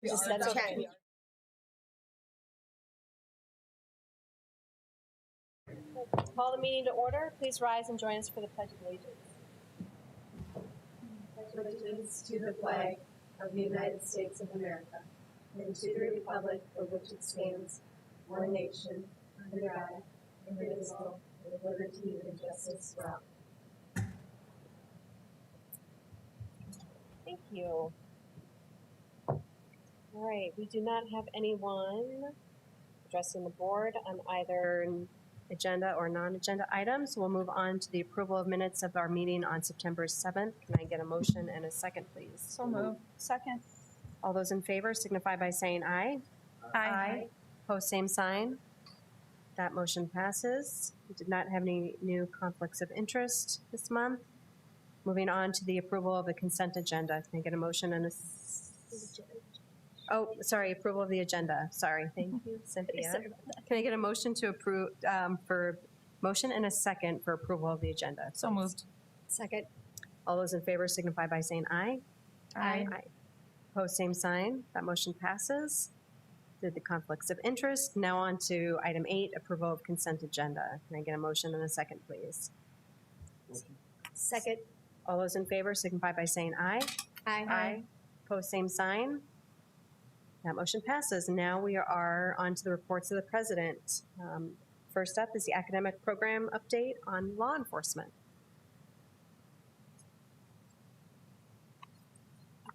That's okay. Call the meeting to order. Please rise and join us for the Pledge of Allegiance. Pledge allegiance to the flag of the United States of America and to the republic for which it stands, one nation, under God, indivisible, with liberty and justice for all. Thank you. All right, we do not have anyone addressing the board on either agenda or non-agenda items. We'll move on to the approval of minutes of our meeting on September 7th. Can I get a motion and a second, please? So moved. Second. All those in favor signify by saying aye. Aye. Opposed, same sign. That motion passes. We did not have any new conflicts of interest this month. Moving on to the approval of the consent agenda. Can I get a motion and a... Oh, sorry, approval of the agenda. Sorry, thank you, Cynthia. Can I get a motion to approve, motion and a second for approval of the agenda? So moved. Second. All those in favor signify by saying aye. Aye. Opposed, same sign. That motion passes. Did the conflicts of interest. Now on to item 8, approval of consent agenda. Can I get a motion and a second, please? Second. All those in favor signify by saying aye. Aye. Opposed, same sign. That motion passes. Now we are on to the reports of the president. First up is the academic program update on law enforcement.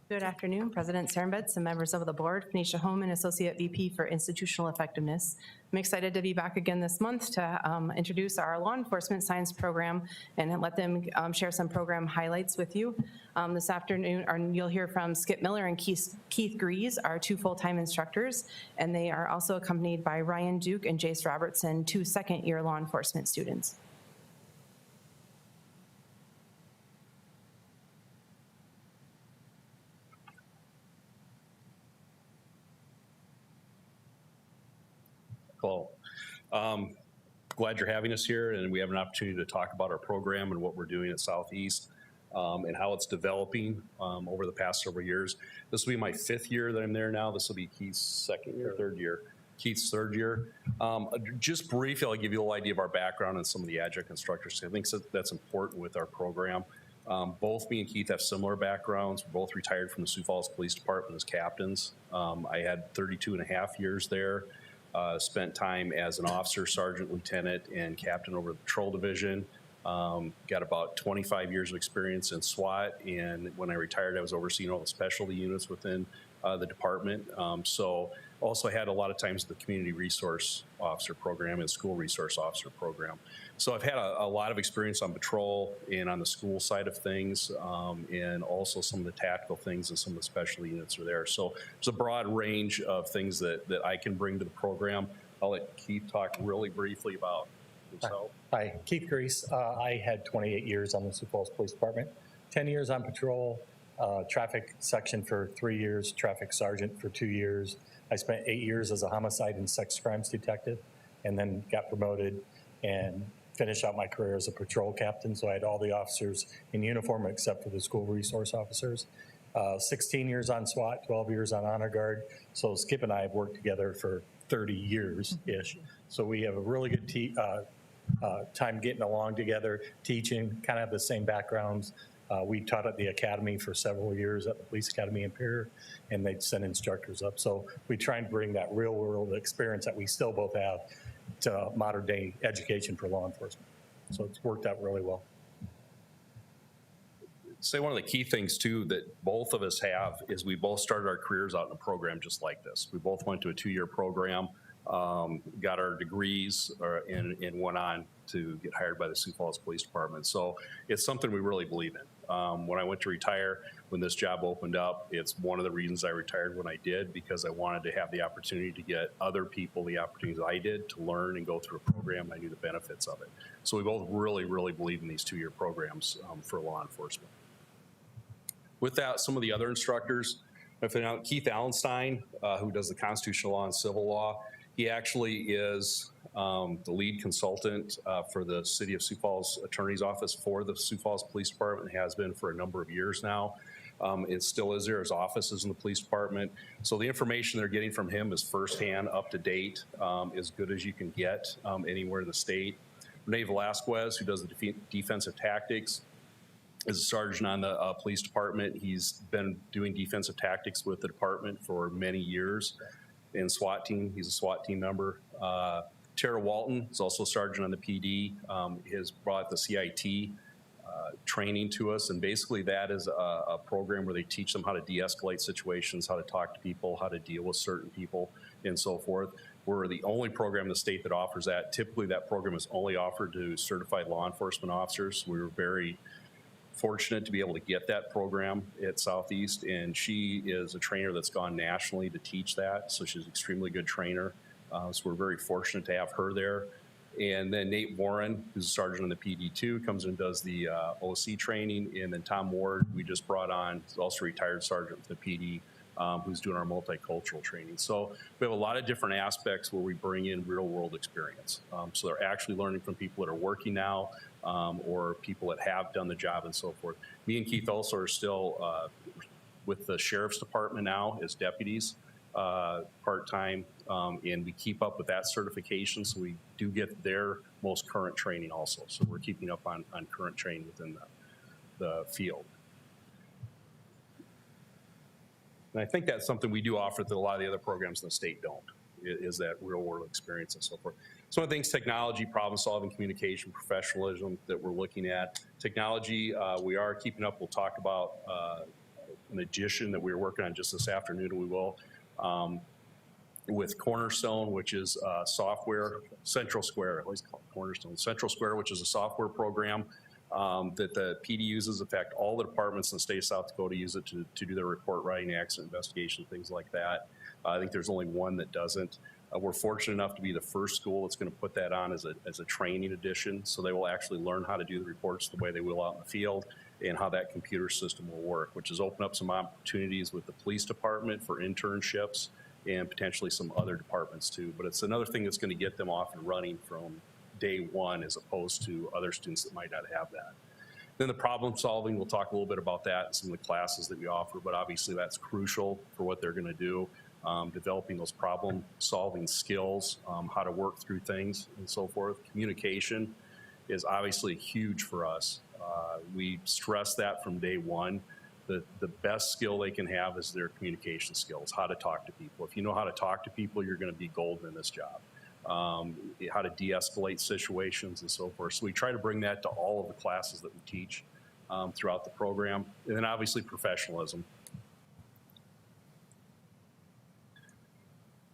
Good afternoon, President Sternbetz and members of the board. Phoenicia Holman, Associate VP for Institutional Effectiveness. I'm excited to be back again this month to introduce our law enforcement science program and let them share some program highlights with you. This afternoon, you'll hear from Skip Miller and Keith Grease, our 2 full-time instructors, and they are also accompanied by Ryan Duke and Jace Robertson, 2 second-year law enforcement students. Hello. Glad you're having us here, and we have an opportunity to talk about our program and what we're doing at Southeast and how it's developing over the past several years. This will be my 5th year that I'm there now. This will be Keith's 2nd year, 3rd year. Keith's 3rd year. Just briefly, I'll give you a little idea of our background and some of the adjunct instructors. I think that's important with our program. Both me and Keith have similar backgrounds. We're both retired from the Sioux Falls Police Department as captains. I had 32 and a half years there. Spent time as an officer, sergeant, lieutenant, and captain over the patrol division. Got about 25 years of experience in SWAT, and when I retired, I was overseeing all the specialty units within the department. So also had a lot of times the community resource officer program and school resource officer program. So I've had a lot of experience on patrol and on the school side of things, and also some of the tactical things and some of the specialty units are there. So there's a broad range of things that I can bring to the program. I'll let Keith talk really briefly about himself. Hi, Keith Grease. I had 28 years on the Sioux Falls Police Department, 10 years on patrol, traffic section for 3 years, traffic sergeant for 2 years. I spent 8 years as a homicide and sex crimes detective, and then got promoted and finished out my career as a patrol captain. So I had all the officers in uniform except for the school resource officers. 16 years on SWAT, 12 years on Honor Guard. So Skip and I have worked together for 30 years-ish. So we have a really good time getting along together, teaching, kind of have the same backgrounds. We taught at the academy for several years at the Police Academy in Pierre, and they'd send instructors up. So we try and bring that real world experience that we still both have to modern day education for law enforcement. So it's worked out really well. Say one of the key things too that both of us have is we both started our careers out in a program just like this. We both went to a 2-year program, got our degrees, and went on to get hired by the Sioux Falls Police Department. So it's something we really believe in. When I went to retire, when this job opened up, it's one of the reasons I retired when I did, because I wanted to have the opportunity to get other people the opportunities I did to learn and go through a program. I knew the benefits of it. So we both really, really believe in these 2-year programs for law enforcement. With that, some of the other instructors, Keith Allenstein, who does the constitutional law and civil law, he actually is the lead consultant for the City of Sioux Falls Attorney's Office for the Sioux Falls Police Department, has been for a number of years now. It still is there. His office is in the police department. So the information they're getting from him is firsthand, up to date, as good as you can get anywhere in the state. Renee Velasquez, who does the defensive tactics, is a sergeant on the police department. He's been doing defensive tactics with the department for many years in SWAT team. He's a SWAT team member. Tara Walton is also a sergeant on the PD, has brought the CIT training to us, and basically that is a program where they teach them how to de-escalate situations, how to talk to people, how to deal with certain people, and so forth. We're the only program in the state that offers that. Typically that program is only offered to certified law enforcement officers. We were very fortunate to be able to get that program at Southeast, and she is a trainer that's gone nationally to teach that, so she's an extremely good trainer. So we're very fortunate to have her there. And then Nate Warren, who's a sergeant on the PD2, comes and does the OC training. And then Tom Ward, we just brought on, who's also a retired sergeant for the PD, who's doing our multicultural training. So we have a lot of different aspects where we bring in real world experience. So they're actually learning from people that are working now, or people that have done the job and so forth. Me and Keith also are still with the sheriff's department now as deputies, part-time, and we keep up with that certification, so we do get their most current training also. So we're keeping up on current training within the field. And I think that's something we do offer that a lot of the other programs in the state don't, is that real world experience and so forth. Some of the things, technology, problem solving, communication, professionalism that we're looking at. Technology, we are keeping up. We'll talk about an addition that we were working on just this afternoon, and we will, with Cornerstone, which is software, Central Square, I always call it Cornerstone, Central Square, which is a software program that the PD uses. In fact, all the departments in the state of South Dakota use it to do their report writing, accident investigation, things like that. I think there's only one that doesn't. We're fortunate enough to be the first school that's going to put that on as a training edition, so they will actually learn how to do the reports the way they will out in the field and how that computer system will work, which has opened up some opportunities with the police department for internships and potentially some other departments too. But it's another thing that's going to get them off and running from day one, as opposed to other students that might not have that. Then the problem solving, we'll talk a little bit about that in some of the classes that we offer, but obviously that's crucial for what they're going to do. Developing those problem solving skills, how to work through things and so forth. Communication is obviously huge for us. We stress that from day one. The best skill they can have is their communication skills, how to talk to people. If you know how to talk to people, you're going to be golden in this job. How to de-escalate situations and so forth. So we try to bring that to all of the classes that we teach throughout the program. And then obviously professionalism.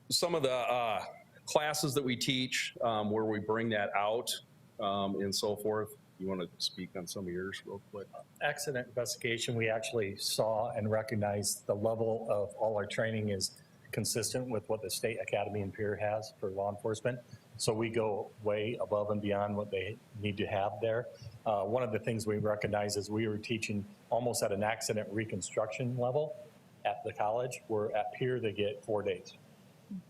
Some of the classes that we teach where we bring that out and so forth. You want to speak on some of yours real quick? Accident investigation, we actually saw and recognized the level of all our training is consistent with what the State Academy and Peer has for law enforcement. So we go way above and beyond what they need to have there. One of the things we recognize is we were teaching almost at an accident reconstruction level at the college, where at Peer they get 4 days.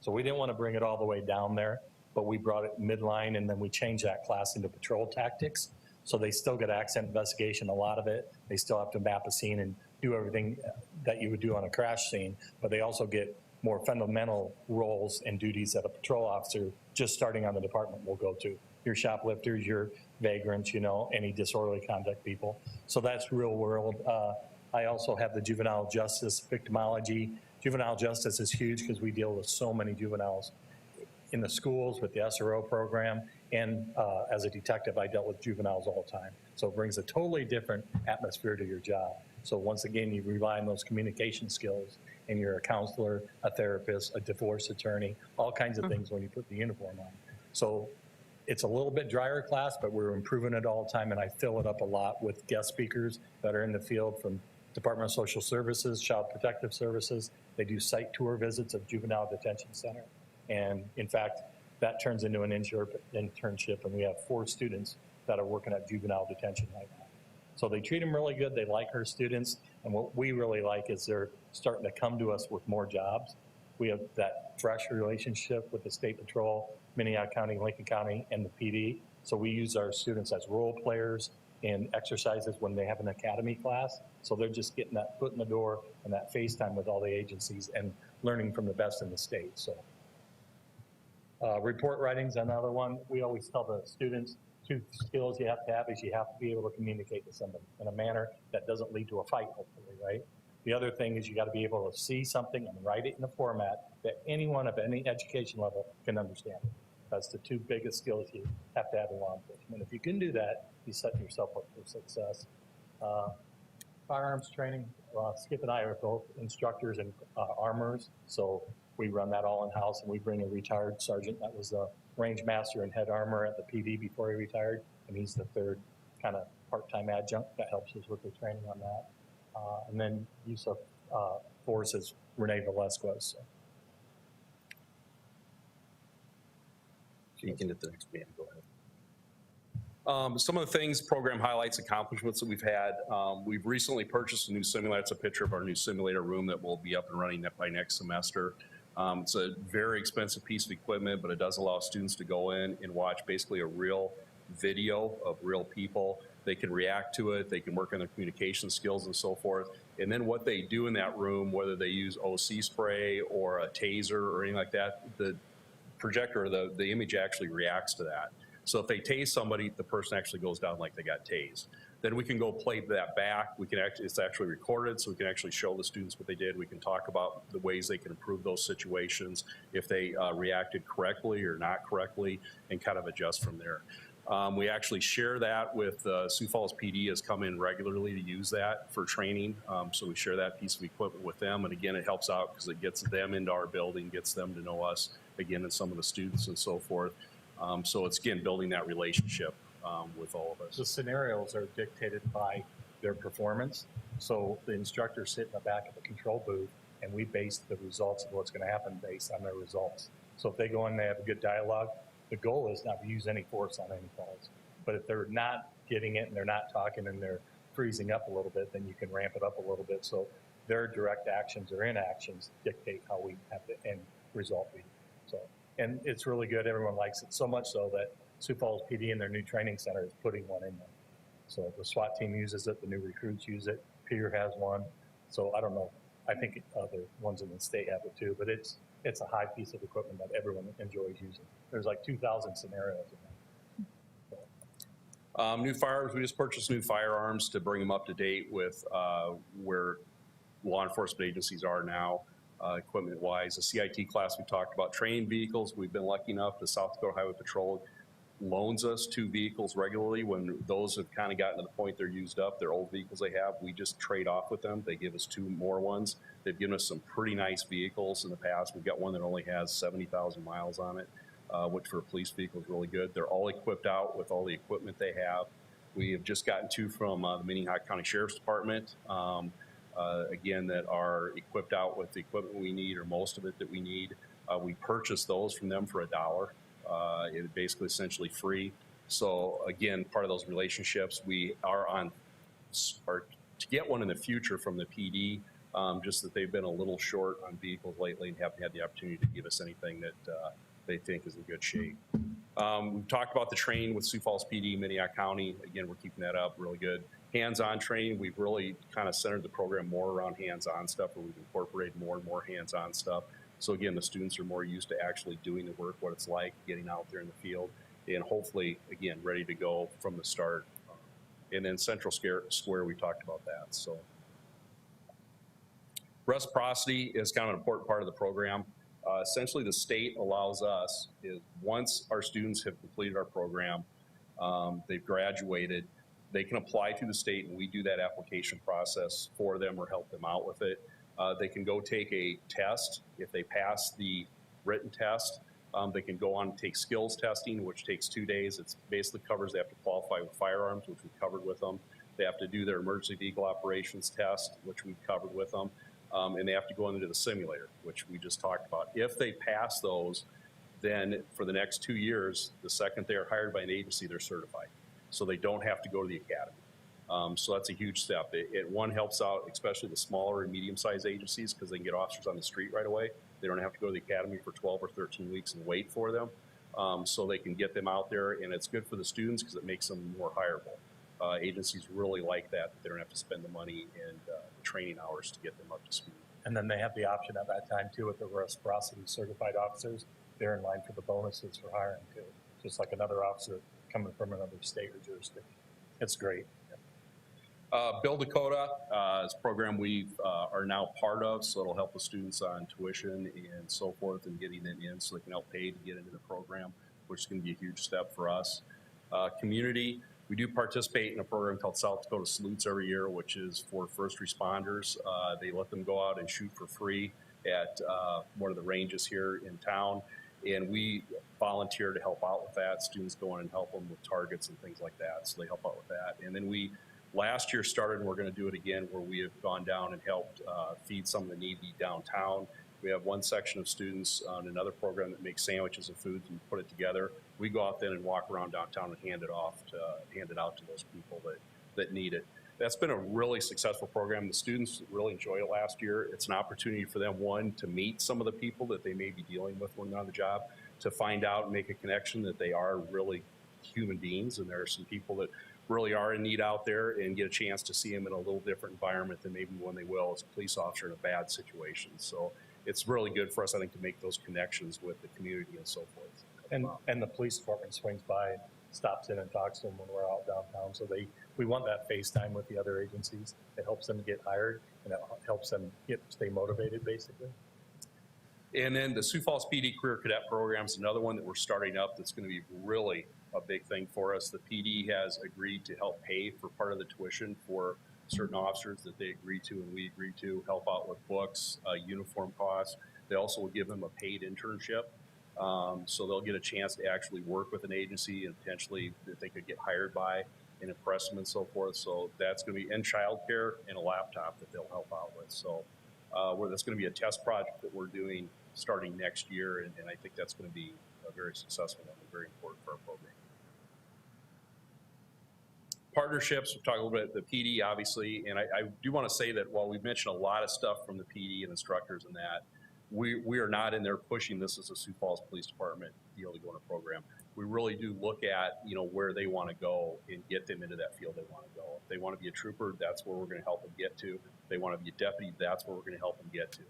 So we didn't want to bring it all the way down there, but we brought it midline, and then we changed that class into patrol tactics. So they still get accident investigation, a lot of it. They still have to map a scene and do everything that you would do on a crash scene, but they also get more fundamental roles and duties that a patrol officer just starting on the department will go to. Your shoplifters, your vagrants, you know, any disorderly conduct people. So that's real world. I also have the juvenile justice victimology. Juvenile justice is huge because we deal with so many juveniles in the schools with the SRO program, and as a detective, I dealt with juveniles all the time. So it brings a totally different atmosphere to your job. So once again, you rely on those communication skills, and you're a counselor, a therapist, a divorce attorney, all kinds of things when you put the uniform on. So it's a little bit drier class, but we're improving it all the time, and I fill it up a lot with guest speakers that are in the field from Department of Social Services, Child Protective Services. They do site tour visits of Juvenile Detention Center. And in fact, that turns into an internship, and we have 4 students that are working at juvenile detention right now. So they treat them really good. They like our students. And what we really like is they're starting to come to us with more jobs. We have that fresh relationship with the State Patrol, Minnehaha County, Lincoln County, and the PD. So we use our students as role players in exercises when they have an academy class. So they're just getting that foot in the door and that face time with all the agencies and learning from the best in the state. So report writing's another one. We always tell the students, 2 skills you have to have is you have to be able to communicate with somebody in a manner that doesn't lead to a fight, hopefully, right? The other thing is you got to be able to see something and write it in a format that anyone of any education level can understand it. That's the 2 biggest skills you have to have in law enforcement. If you can do that, you set yourself up for success. Firearms training, Skip and I are both instructors and armorers, so we run that all in-house, and we bring a retired sergeant that was the range master and head armorer at the PD before he retired, and he's the 3rd kind of part-time adjunct that helps us with the training on that. And then use of force as Renee Velasquez. So. You can hit the next band, go ahead. Some of the things, program highlights, accomplishments that we've had. We've recently purchased a new simulator. It's a picture of our new simulator room that will be up and running by next semester. It's a very expensive piece of equipment, but it does allow students to go in and watch basically a real video of real people. They can react to it, they can work on their communication skills and so forth. And then what they do in that room, whether they use OC spray or a taser or anything like that, the projector, the image actually reacts to that. So if they tase somebody, the person actually goes down like they got tased. Then we can go play that back. We can it's actually recorded, so we can actually show the students what they did. We can talk about the ways they can improve those situations, if they reacted correctly or not correctly, and kind of adjust from there. We actually share that with Sioux Falls PD has come in regularly to use that for training. So we share that piece of equipment with them. And again, it helps out because it gets them into our building, gets them to know us, again, and some of the students and so forth. So it's, again, building that relationship with all of us. The scenarios are dictated by their performance. So the instructors sit in the back of the control booth, and we base the results of what's going to happen based on their results. So if they go in and they have a good dialogue, the goal is not to use any force on any calls. But if they're not getting it and they're not talking and they're freezing up a little bit, then you can ramp it up a little bit. So their direct actions or inactions dictate how we have the end result be. So, and it's really good. Everyone likes it so much so that Sioux Falls PD in their new training center is putting one in there. So the SWAT team uses it, the new recruits use it, Peter has one. So I don't know, I think other ones in the state have it too, but it's a high piece of equipment that everyone enjoys using. There's like 2,000 scenarios in there. New firearms, we just purchased new firearms to bring them up to date with where law enforcement agencies are now, equipment-wise. The CIT class we talked about. Training vehicles, we've been lucky enough, the South Dakota Highway Patrol loans us 2 vehicles regularly. When those have kind of gotten to the point they're used up, they're old vehicles they have, we just trade off with them. They give us 2 more ones. They've given us some pretty nice vehicles in the past. We've got one that only has 70,000 miles on it, which for a police vehicle is really good. They're all equipped out with all the equipment they have. We have just gotten 2 from the Minnehaha County Sheriff's Department, again, that are equipped out with the equipment we need, or most of it that we need. We purchased those from them for $1. It's basically essentially free. So again, part of those relationships, we are on, or to get one in the future from the PD, just that they've been a little short on vehicles lately and haven't had the opportunity to give us anything that they think is in good shape. We've talked about the training with Sioux Falls PD, Minnehaha County. Again, we're keeping that up really good. Hands-on training, we've really kind of centered the program more around hands-on stuff, where we've incorporated more and more hands-on stuff. So again, the students are more used to actually doing the work, what it's like, getting out there in the field, and hopefully, again, ready to go from the start. And then Central Square, we talked about that. So reciprocity is kind of an important part of the program. Essentially, the state allows us, is once our students have completed our program, they've graduated, they can apply to the state, and we do that application process for them or help them out with it. They can go take a test. If they pass the written test, they can go on and take skills testing, which takes 2 days. It basically covers, they have to qualify with firearms, which we've covered with them. They have to do their emergency vehicle operations test, which we've covered with them. And they have to go into the simulator, which we just talked about. If they pass those, then for the next 2 years, the second they are hired by an agency, they're certified. So they don't have to go to the academy. So that's a huge step. It one, helps out especially the smaller and medium-sized agencies, because they can get officers on the street right away. They don't have to go to the academy for 12 or 13 weeks and wait for them. So they can get them out there, and it's good for the students because it makes them more hireable. Agencies really like that. They don't have to spend the money and training hours to get them up to speed. And then they have the option at that time too, with the reciprocity certified officers, they're in line for the bonuses for hiring too. Just like another officer coming from another state or jurisdiction. It's great. Build Dakota is a program we are now part of, so it'll help the students on tuition and so forth and getting them in so they can help pay to get into the program, which is going to be a huge step for us. Community, we do participate in a program called South Dakota Salutes every year, which is for first responders. They let them go out and shoot for free at one of the ranges here in town, and we volunteer to help out with that. Students go in and help them with targets and things like that, so they help out with that. And then we last year started, and we're going to do it again, where we have gone down and helped feed some of the needy downtown. We have one section of students on another program that makes sandwiches and foods and put it together. We go out then and walk around downtown and hand it out to those people that need it. That's been a really successful program. The students really enjoyed it last year. It's an opportunity for them, one, to meet some of the people that they may be dealing with when they're on the job, to find out and make a connection that they are really human beings, and there are some people that really are in need out there, and get a chance to see them in a little different environment than maybe when they will as a police officer in a bad situation. So it's really good for us, I think, to make those connections with the community and so forth. And the police department swings by, stops in and talks to them when we're out downtown. So we want that FaceTime with the other agencies. It helps them get hired, and it helps them stay motivated, basically. And then the Sioux Falls PD Career Cadet Program is another one that we're starting up that's going to be really a big thing for us. The PD has agreed to help pay for part of the tuition for certain officers that they agree to and we agree to, help out with books, uniform costs. They also will give them a paid internship. So they'll get a chance to actually work with an agency and potentially that they could get hired by and impress them and so forth. So that's going to be in childcare and a laptop that they'll help out with. So that's going to be a test project that we're doing starting next year, and I think that's going to be a very successful one and very important for our program. Partnerships, we've talked a little bit about the PD, obviously, and I do want to say that while we've mentioned a lot of stuff from the PD and instructors and that, we are not in there pushing this as a Sioux Falls Police Department deal to go in a program. We really do look at, where they want to go and get them into that field they want to go. If they want to be a trooper, that's where we're going to help them get to. If they want to be a deputy, that's where we're going to help them get to.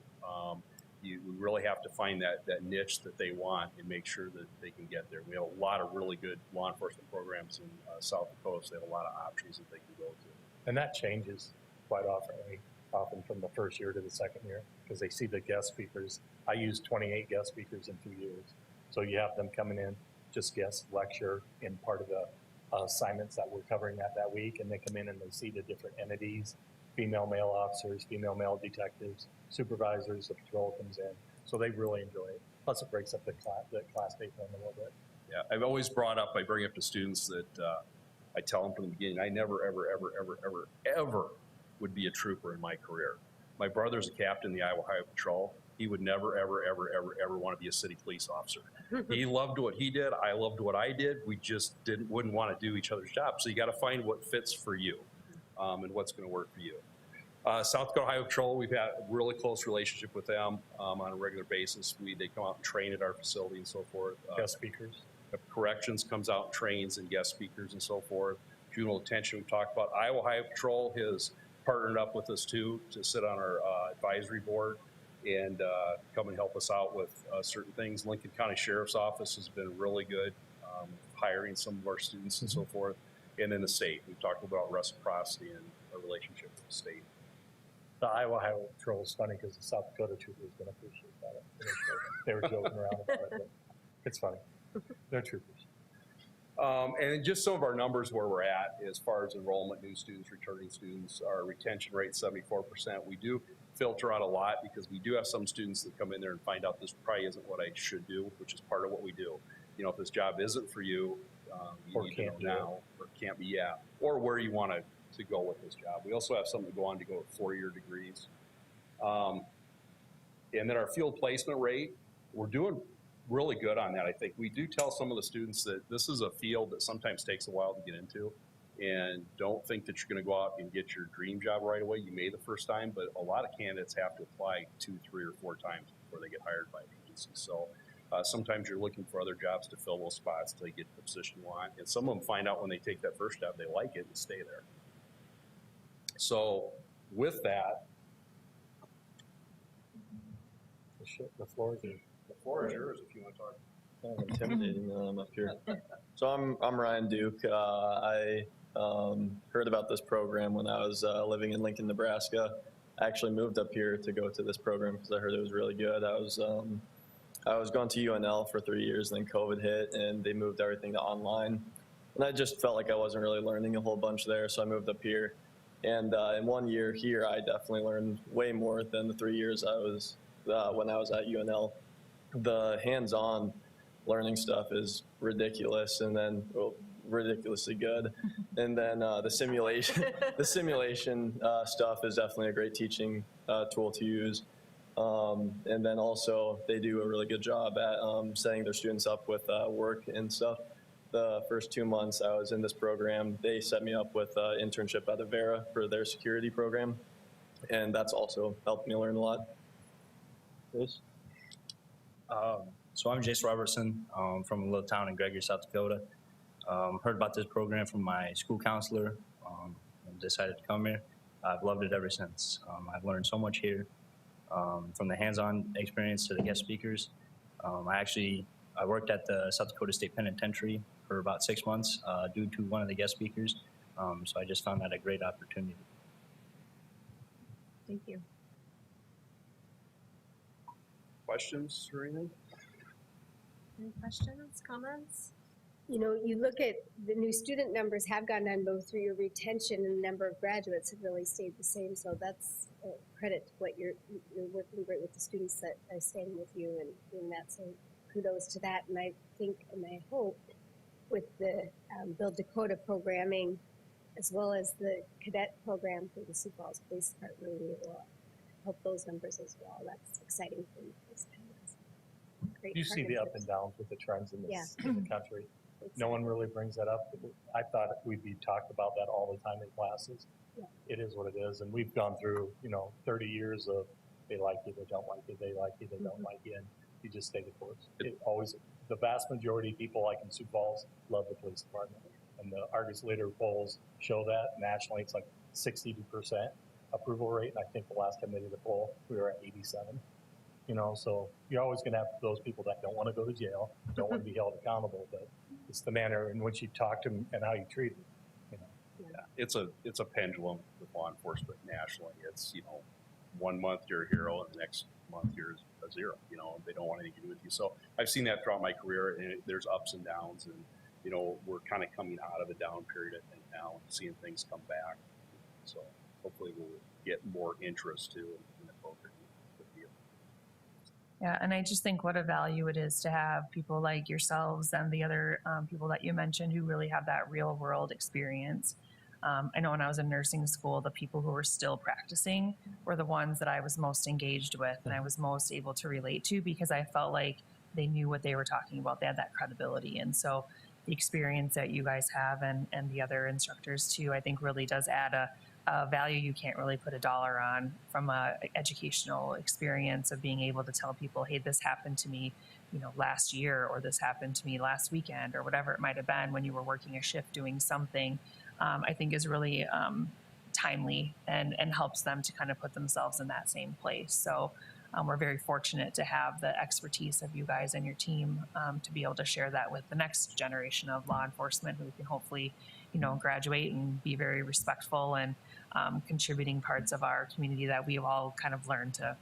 We really have to find that niche that they want and make sure that they can get there. We have a lot of really good law enforcement programs in South Dakota, so they have a lot of options that they can go to. And that changes quite often from the first year to the second year, because they see the guest speakers. I used 28 guest speakers in 2 years. So you have them coming in, just guest lecture in part of the assignments that we're covering that week, and they come in and they see the different entities, female, male officers, female, male detectives, supervisors, the patrol comes in. So they really enjoy it. Plus it breaks up the class day for them a little bit. Yeah, I've always I bring up to students that I tell them from the beginning, I never, ever, ever, ever, ever, ever would be a trooper in my career. My brother's a captain in the Iowa Highway Patrol. He would never, ever, ever, ever, ever want to be a city police officer. He loved what he did. I loved what I did. We just wouldn't want to do each other's job. So you got to find what fits for you and what's going to work for you. South Dakota Highway Patrol, we've had a really close relationship with them on a regular basis. They come out and train at our facility and so forth. Guest speakers. Corrections comes out and trains and guest speakers and so forth. Juvenile detention we talked about. Iowa Highway Patrol has partnered up with us too to sit on our advisory board and come and help us out with certain things. Lincoln County Sheriff's Office has been really good hiring some of our students and so forth. And then the state, we've talked about reciprocity and our relationship with the state. The Iowa Highway Patrol is funny because the South Dakota troopers don't appreciate that. They were joking around about it, but it's funny. They're troopers. And just some of our numbers where we're at as far as enrollment, new students, returning students, our retention rate 74%. We do filter out a lot because we do have some students that come in there and find out this probably isn't what I should do, which is part of what we do. If this job isn't for you, you need to know now, or can't be, or where you want to go with this job. We also have some that go on to go with 4-year degrees. And then our field placement rate, we're doing really good on that. I think we do tell some of the students that this is a field that sometimes takes a while to get into, and don't think that you're going to go out and get your dream job right away. You may the first time, but a lot of candidates have to apply 2, 3, or 4 times before they get hired by an agency. So sometimes you're looking for other jobs to fill those spots till you get the position you want. And some of them find out when they take that first job, they like it and stay there. So with that, The floor is yours. the floor is yours if you want to talk. Kind of intimidating up here. So I'm Ryan Duke. I heard about this program when I was living in Lincoln, Nebraska. I actually moved up here to go to this program because I heard it was really good. I was going to UNL for 3 years, and then COVID hit, and they moved everything to online. And I just felt like I wasn't really learning a whole bunch there, so I moved up here. And in 1 year here, I definitely learned way more than the 3 years I was when I was at UNL. The hands-on learning stuff is ridiculous, and then ridiculously good. And then the simulation stuff is definitely a great teaching tool to use. And then also they do a really good job at setting their students up with work and stuff. The first 2 months I was in this program, they set me up with an internship at Avera for their security program, and that's also helped me learn a lot. Chris? So I'm Jace Robertson from a little town in Gregory, South Dakota. Heard about this program from my school counselor and decided to come here. I've loved it ever since. I've learned so much here, from the hands-on experience to the guest speakers. I worked at the South Dakota State Penitentiary for about 6 months due to one of the guest speakers. So I just found that a great opportunity. Thank you. Questions or anything? Any questions, comments? You know, you look at the new student numbers have gone down both through your retention and the number of graduates have really stayed the same. So that's a credit to what you're working great with the students that are staying with you and doing that. So kudos to that. And I think and I hope with the Build Dakota programming, as well as the Cadet program for the Sioux Falls Police Department, we will help those numbers as well. That's exciting for this kind of great You see the up partnerships. and downs with the trends in Yeah. this in the country. No one really brings that up. I thought we'd be talked about that all the time in classes. Yeah. It is what it is, and we've gone through 30 years of they like you, they don't like you, they like you, they don't like you, and you just stay the course. It always, the vast majority of people like in Sioux Falls love the police department, and the Argus Leader polls show that nationally. It's like 62% approval rate, and I think the last time they did a poll, we were at 87. So you're always going to have those people that don't want to go to jail, don't want to be held accountable, but it's the manner in which you talk to them and how you treat them. Yeah, it's a pendulum with law enforcement nationally. It's 1 month you're a hero and the next month you're a zero. They don't want anything to do with you. So I've seen that throughout my career, and there's ups and downs, and we're kind of coming out of a down period I think now and seeing things come back. So hopefully we'll get more interest too in the program. Yeah, and I just think what a value it is to have people like yourselves and the other people that you mentioned who really have that real world experience. I know when I was in nursing school, the people who were still practicing were the ones that I was most engaged with and I was most able to relate to because I felt like they knew what they were talking about. They had that credibility. And so the experience that you guys have and the other instructors too, I think really does add a value you can't really put a dollar on from a educational experience of being able to tell people, hey, this happened to me, last year, or this happened to me last weekend, or whatever it might have been when you were working a shift doing something, I think is really timely and helps them to kind of put themselves in that same place. So we're very fortunate to have the expertise of you guys and your team to be able to share that with the next generation of law enforcement who can hopefully, graduate and be very respectful and contributing parts of our community that we've all kind of learned to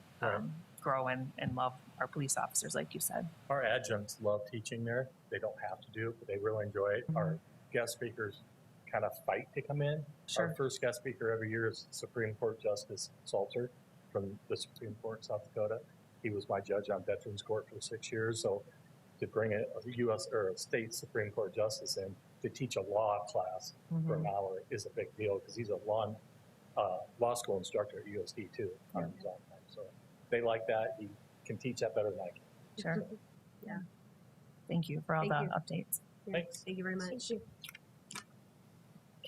grow and love our police officers, like you said. Our adjuncts love teaching there. They don't have to do it, but they really enjoy it. Mm-hmm. Our guest speakers kind of fight to come in. Sure. Our first guest speaker every year is Supreme Court Justice Salter from the Supreme Court in South Dakota. He was my judge on Veterans Court for 6 years. So to bring a U.S. or a state Supreme Court justice in to teach a law class for an hour is a big deal because he's a law school instructor at USD too. On his own time. So they like that. He can teach that better than I can. Sure. Yeah. Thank you for all Thank the you. updates. Yeah, Thanks. Thank you very much. Thank you.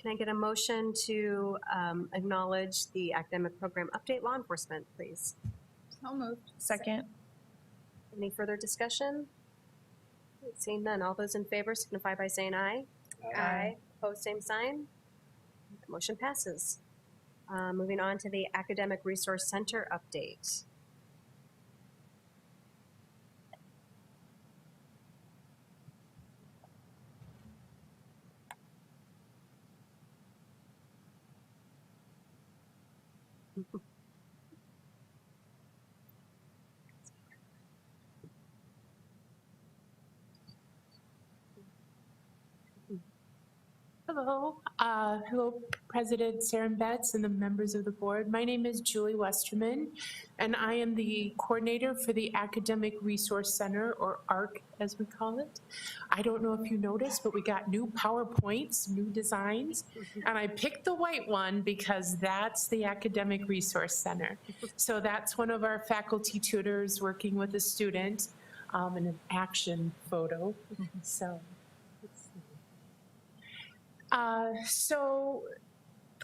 Can I get a motion to acknowledge the academic program update law enforcement, please? So moved. Second. Any further discussion? Seeing none, all those in favor signify by saying aye. Aye. Opposed, same sign. Motion passes. Moving on to the Academic Resource Center update. Hello. Hello, President Saren Betts and the members of the board. My name is Julie Westerman, and I am the coordinator for the Academic Resource Center, or ARC as we call it. I don't know if you noticed, but we got new PowerPoints, new designs, and I picked the white one because that's the Academic Resource Center. So that's one of our faculty tutors working with a student in an action photo. So. So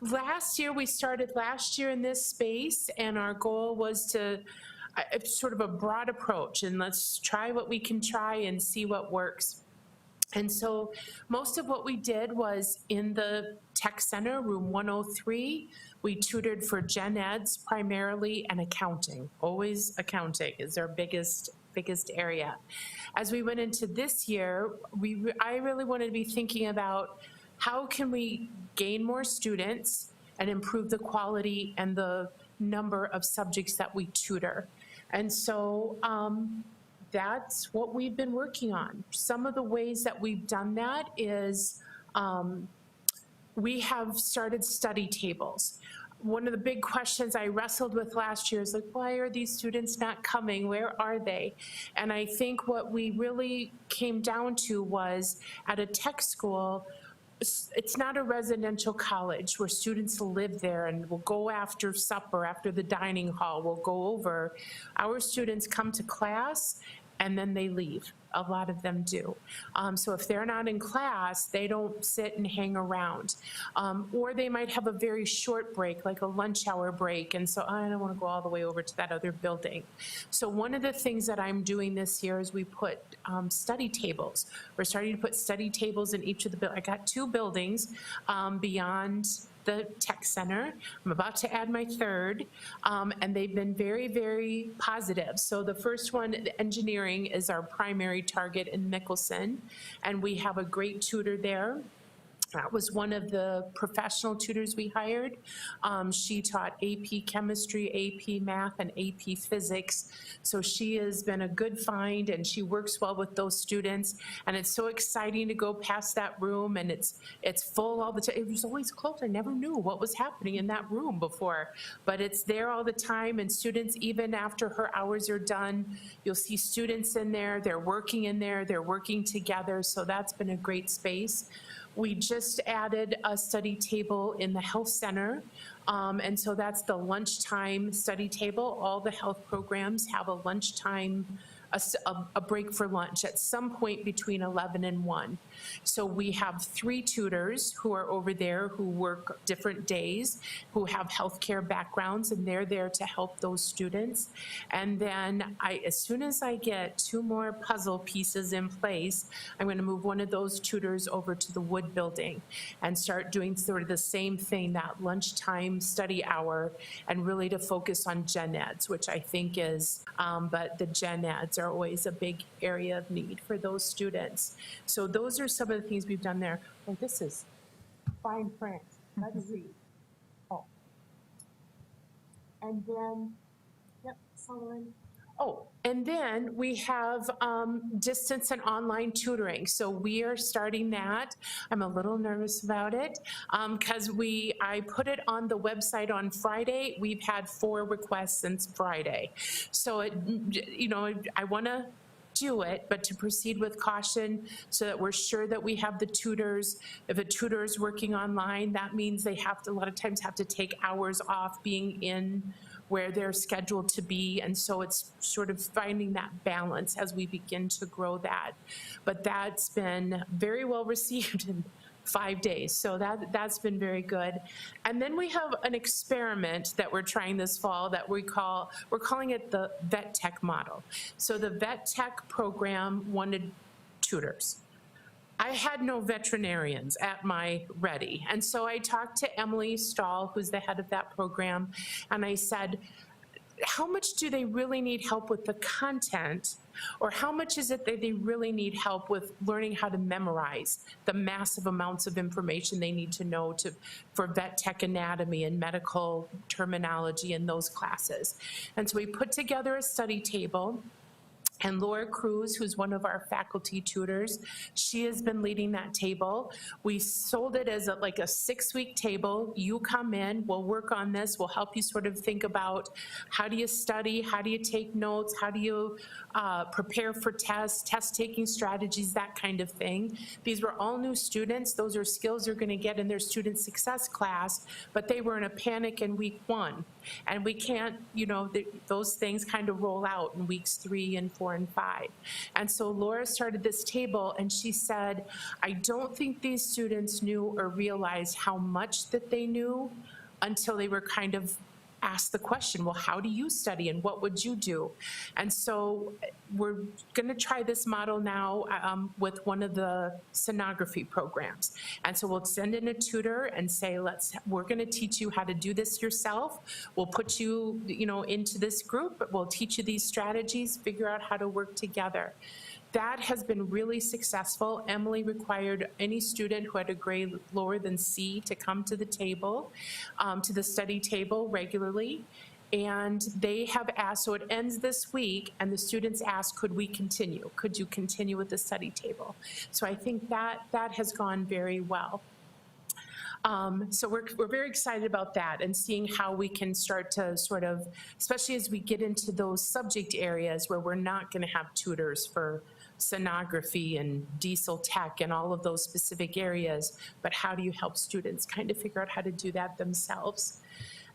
last year, we started last year in this space, and our goal was to sort of a broad approach, and let's try what we can try and see what works. And so most of what we did was in the tech center, room 103, we tutored for gen eds primarily and accounting. Always accounting is our biggest area. As we went into this year, I really wanted to be thinking about how can we gain more students and improve the quality and the number of subjects that we tutor? And so that's what we've been working on. Some of the ways that we've done that is we have started study tables. One of the big questions I wrestled with last year is like, why are these students not coming? Where are they? And I think what we really came down to was at a tech school, it's not a residential college where students live there and will go after supper, after the dining hall, we'll go over. Our students come to class and then they leave. A lot of them do. So if they're not in class, they don't sit and hang around. Or they might have a very short break, like a lunch hour break, and so I don't want to go all the way over to that other building. So one of the things that I'm doing this year is we put study tables. We're starting to put study tables in each of the, I got 2 buildings beyond the tech center. I'm about to add my third, and they've been very, very positive. So the first one, the engineering, is our primary target in Mickelson, and we have a great tutor there. That was one of the professional tutors we hired. She taught AP Chemistry, AP Math, and AP Physics. So she has been a good find, and she works well with those students. And it's so exciting to go past that room, and it's full all the time. It was always closed. I never knew what was happening in that room before, but it's there all the time. And students, even after her hours are done, you'll see students in there. They're working in there. They're working together. So that's been a great space. We just added a study table in the health center, and so that's the lunchtime study table. All the health programs have a lunchtime, a break for lunch at some point between 11 and 1. So we have 3 tutors who are over there who work different days, who have healthcare backgrounds, and they're there to help those students. And then as soon as I get 2 more puzzle pieces in place, I'm going to move one of those tutors over to the Wood building and start doing sort of the same thing, that lunchtime study hour, and really to focus on gen eds, which I think is, but the gen eds are always a big area of need for those students. So those are some of the things we've done there. Oh, this is fine print. Let's see. Oh. And then, yep, someone. Oh, and then we have distance and online tutoring. So we are starting that. I'm a little nervous about it because I put it on the website on Friday. We've had 4 requests since Friday. So, I want to do it, but to proceed with caution so that we're sure that we have the tutors. If a tutor is working online, that means they have to, a lot of times have to take hours off being in where they're scheduled to be. And so it's sort of finding that balance as we begin to grow that. But that's been very well received in 5 days. So that's been very good. And then we have an experiment that we're trying this fall that we're calling it the Vet Tech model. So the Vet Tech program wanted tutors. I had no veterinarians at my ready. And so I talked to Emily Stahl, who's the head of that program, and I said, how much do they really need help with the content, or how much is it that they really need help with learning how to memorize the massive amounts of information they need to know for vet tech anatomy and medical terminology in those classes? And so we put together a study table. And Laura Cruz, who's one of our faculty tutors, she has been leading that table. We sold it as like a 6-week table. You come in, we'll work on this, we'll help you sort of think about how do you study, how do you take notes, how do you prepare for tests, test-taking strategies, that kind of thing. These were all new students. Those are skills they're gonna get in their student success class, but they were in a panic in week 1. And we can't, you know, those things kind of roll out in weeks 3 and 4 and 5. And so Laura started this table and she said, I don't think these students knew or realized how much that they knew until they were kind of asked the question, well, how do you study and what would you do? And so we're gonna try this model now with one of the sonography programs. And so we'll send in a tutor and say, we're gonna teach you how to do this yourself. We'll put you, into this group, we'll teach you these strategies, figure out how to work together. That has been really successful. Emily required any student who had a grade lower than C to come to the table, to the study table regularly. And they have asked, so it ends this week, and the students asked, could we continue? Could you continue with the study table? So I think that has gone very well. So we're very excited about that and seeing how we can start to sort of, especially as we get into those subject areas where we're not going to have tutors for sonography and diesel tech and all of those specific areas, but how do you help students kind of figure out how to do that themselves?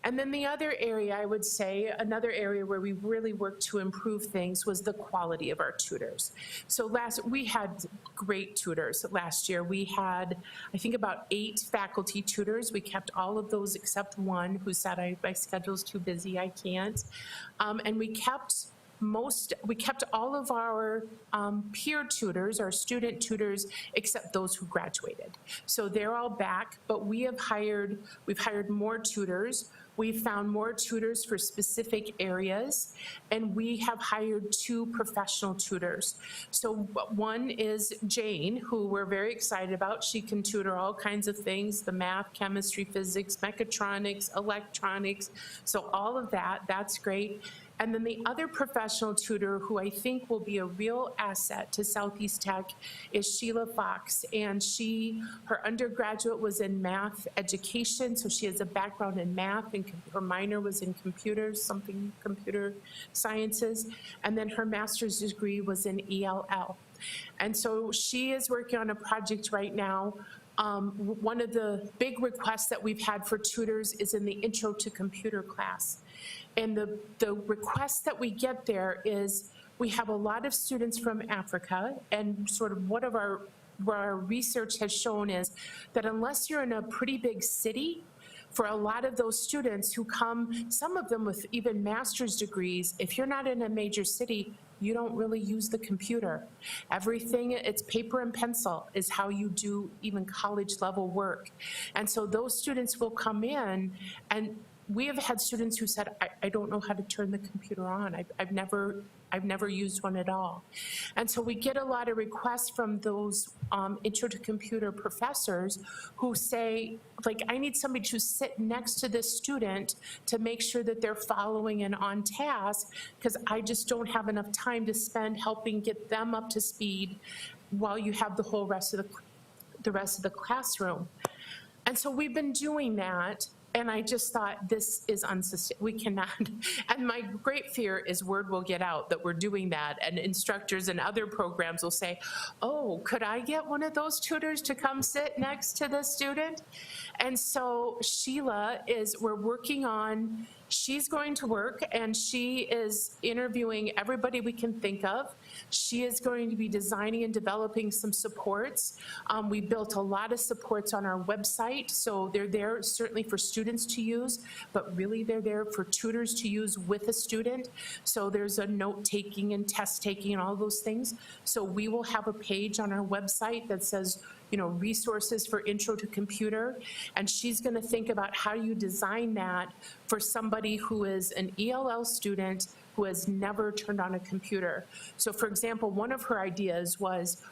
And then the other area, I would say, another area where we really worked to improve things was the quality of our tutors. So we had great tutors last year. We had, I think, about 8 faculty tutors. We kept all of those except one who said, my schedule's too busy, I can't. And we kept all of our peer tutors, our student tutors, except those who graduated. So they're all back, but we've hired more tutors. We've found more tutors for specific areas, and we have hired 2 professional tutors. So one is Jane, who we're very excited about. She can tutor all kinds of things, the math, chemistry, physics, mechatronics, electronics. So all of that, that's great. And then the other professional tutor who I think will be a real asset to Southeast Tech is Sheila Fox. And her undergraduate was in math education, so she has a background in math, and her minor was in computer sciences. And then her master's degree was in ELL. And so she is working on a project right now. One of the big requests that we've had for tutors is in the Intro to Computer class. And the request that we get there is we have a lot of students from Africa, and sort of what our research has shown is that unless you're in a pretty big city, for a lot of those students who come, some of them with even master's degrees, if you're not in a major city, you don't really use the computer. Everything, it's paper and pencil is how you do even college level work. And so those students will come in, and we have had students who said, I don't know how to turn the computer on. I've never used one at all. And so we get a lot of requests from those Intro to Computer professors who say, like, I need somebody to sit next to this student to make sure that they're following and on task, because I just don't have enough time to spend helping get them up to speed while you have the whole rest of the classroom. And so we've been doing that. And I just thought, this is unsustainable. We cannot. And my great fear is word will get out that we're doing that, and instructors and other programs will say, oh, could I get one of those tutors to come sit next to the student? And so Sheila we're working on, she's going to work and she is interviewing everybody we can think of. She is going to be designing and developing some supports. We built a lot of supports on our website, so they're there certainly for students to use, but really they're there for tutors to use with a student. So there's a note-taking and test-taking and all those things. So we will have a page on our website that says, resources for intro to computer. And she's going to think about how you design that for somebody who is an ELL student who has never turned on a computer. So for example, one of her ideas was,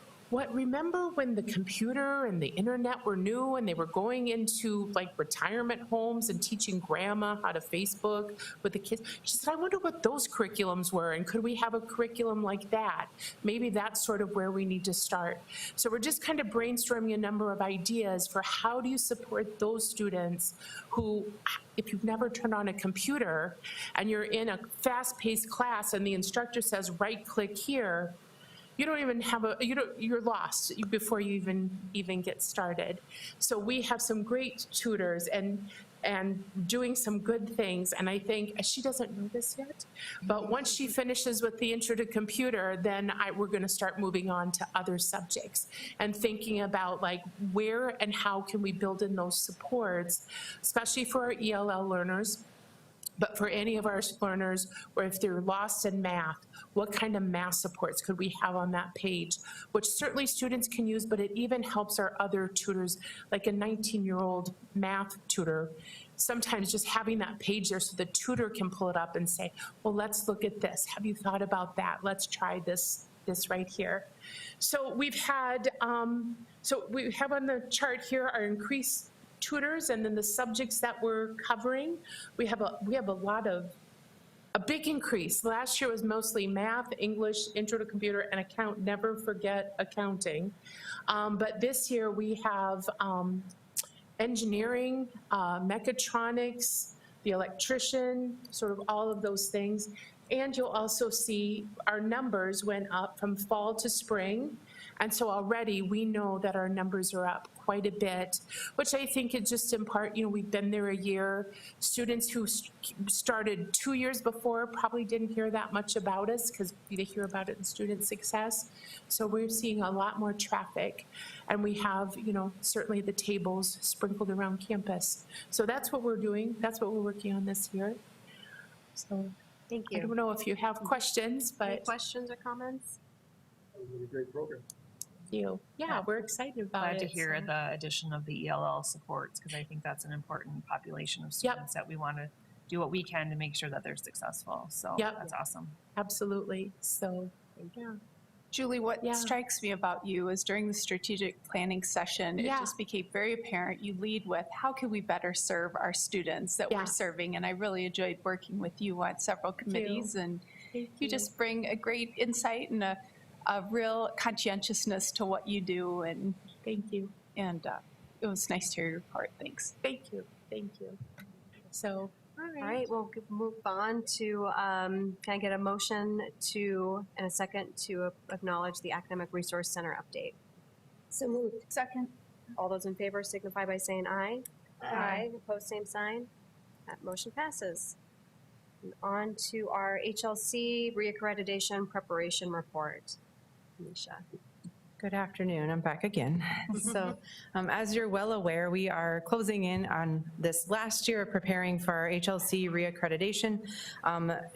remember when the computer and the internet were new and they were going into like retirement homes and teaching grandma how to Facebook with the kids? She said, I wonder what those curriculums were, and could we have a curriculum like that? Maybe that's sort of where we need to start. So we're just kind of brainstorming a number of ideas for how do you support those students who, if you've never turned on a computer and you're in a fast-paced class and the instructor says, right-click here, you don't even have you're lost before you even get started. So we have some great tutors and doing some good things. And I think she doesn't know this yet, but once she finishes with the intro to computer, then we're going to start moving on to other subjects and thinking about like where and how can we build in those supports, especially for our ELL learners. But for any of our learners, or if they're lost in math, what kind of math supports could we have on that page? Which certainly students can use, but it even helps our other tutors, like a 19-year-old math tutor. Sometimes just having that page there so the tutor can pull it up and say, well, let's look at this. Have you thought about that? Let's try this right here. So we've had, so we have on the chart here our increased tutors, and then the subjects that we're covering. We have a big increase. Last year was mostly math, English, intro to computer, and never forget accounting. But this year we have engineering, mechatronics, the electrician, sort of all of those things. And you'll also see our numbers went up from fall to spring. And so already we know that our numbers are up quite a bit, which I think is just in part, we've been there a year. Students who started 2 years before probably didn't hear that much about us because they hear about it in student success. So we're seeing a lot more traffic, and we have, certainly the tables sprinkled around campus. So that's what we're doing. That's what we're working on this year. So Thank you. I don't know if you have questions, Any but questions or comments? That was a really great program. yeah, we're excited about Glad it. to hear so. the addition of the ELL supports, because I think that's an important population of students that we want to do what we can to make sure that they're successful. So that's awesome. Absolutely. So, yeah. Julie, what strikes me about you is during the strategic planning session, it just became very apparent you lead with how can we better serve our students that we're serving. And I really enjoyed working with you on several committees. And you just bring a great insight and a real conscientiousness to what you do. And thank you. And it was nice to hear your report. Thanks. Thank you. Thank you. So, all right, we'll move on to, can I get a motion and a second to acknowledge the Academic Resource Center update? So moved. Second. All those in favor signify by saying aye. Aye. Opposed, same sign. That motion passes. And on to our HLC Reaccreditation Preparation Report. Misha. Good afternoon. I'm back again. So as you're well aware, we are closing in on this last year of preparing for our HLC reaccreditation,